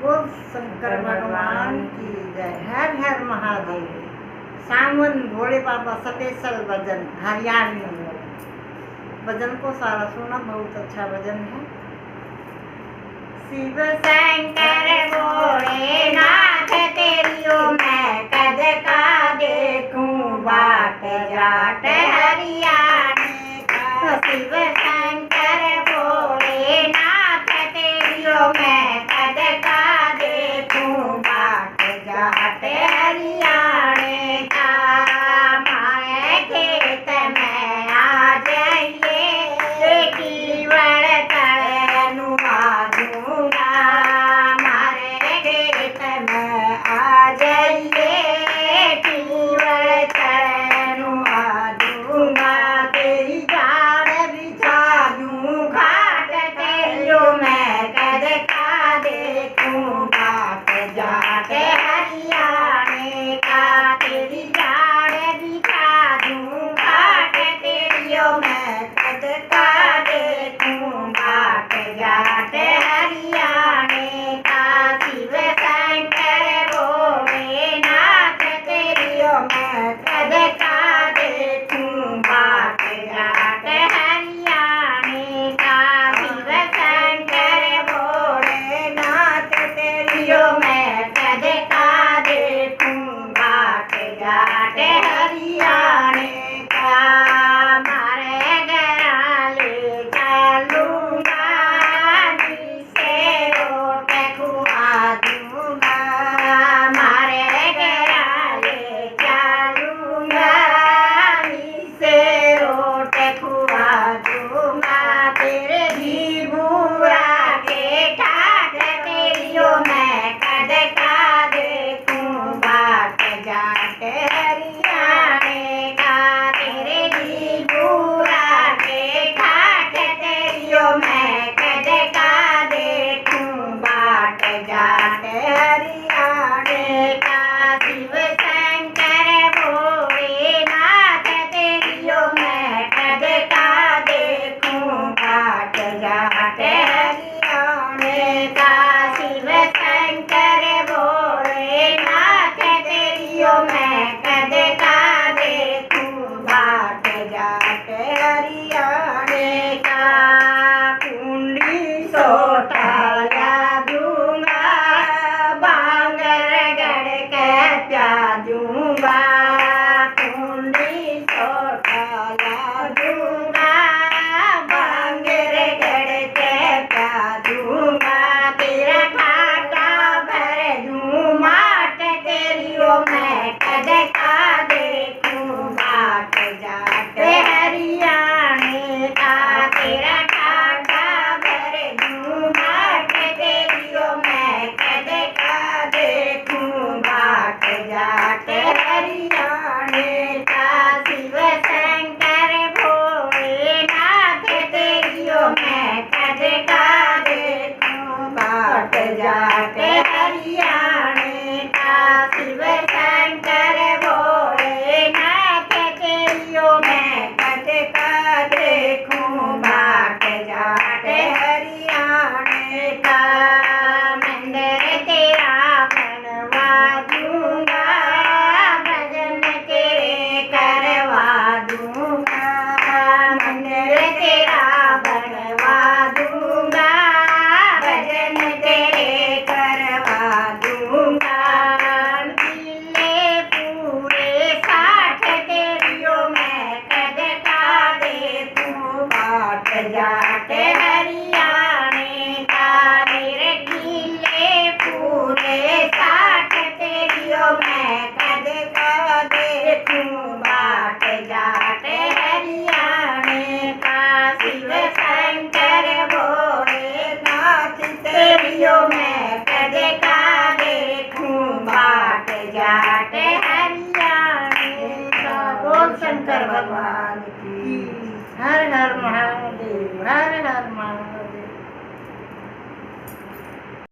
बोल शंकर भगवान की जय। हर हर महादेव। सावन भोले बाबा स्पेशल भजन हरियाणवी में। भजन को सारा सुना, बहुत अच्छा भजन है। शिव शंकर भोलेनाथ तेरियो मैं कद का देखूं बाट जाट हरियाणे का। शिव शंकर भोलेनाथ तेरियो मैं कद का देखूं बाट जाट हरियाणे का। माए खेत में आ जाइए कीवड़ तड़नु दूंगा। मारे खेत में आ जाइए कीवड़ तड़नु दूंगा। तेरी जाड़ बिछा दूं घाट तेरियो मैं कद का देखूं बाट जाट हरियाणे का। तेरी जाड़ बिछा दूं घाट तेरियो मैं कद का देखूं बाट जाट हरियाणे का। शिव शंकर भोलेनाथ तेरियो मैं कद का देखूं बाट जाट हरियाणे का। शिव शंकर भोलेनाथ तेरियो मैं कद का देखूं बाट जाट हरियाणे का। मारे गरा ले चलूंगा जिसे रोट खुआ दूंगा। मारे गरा ले चलूंगा जिसे रोट खुआ दूंगा। तेरे भी बुरा के ठाक तेरियो मैं कद का देखूं बाट जाट हरियाणे का। तेरे भी बुरा के ठाक तेरियो मैं कद का देखूं बाट जाट हरियाणे का। शिव शंकर भोलेनाथ तेरियो मैं कद का देखूं बाट जाट हरियाणे का। शिव शंकर भोलेनाथ तेरियो मैं कद का देखूं बाट जाट हरियाणे का। कुंडी सोटाया दूंगा बांगर गड़ के प्या दूंगा। कुंडी सोटाया दूंगा बांगर गड़ के प्या दूंगा। तेरा घाटा भर दूं माट तेरियो मैं कद का देखूं बाट जाट हरियाणे का। तेरा घाटा भर दूं माट तेरियो मैं कद का देखूं बाट जाट हरियाणे का। शिव शंकर भोलेनाथ तेरियो मैं कद का देखूं बाट जाट हरियाणे का। शिव शंकर भोलेनाथ तेरियो मैं कद का देखूं बाट जाट हरियाणे का। मंदिर तेरा बनवा दूंगा भजन तेरे करवा दूंगा। मंदिर तेरा बनवा दूंगा भजन तेरे करवा दूंगा। किले पूरे 60 तेरियो मैं कद का देखूं बाट जाट हरियाणे का। मेरे किले पूरे 60 तेरियो मैं कद का देखूं बाट जाट हरियाणे का। शिव शंकर भोलेनाथ तेरियो मैं कद का देखूं बाट जाट हरियाणे का। बोल शंकर भगवान की। हर हर महादेव। हर हर महादेव।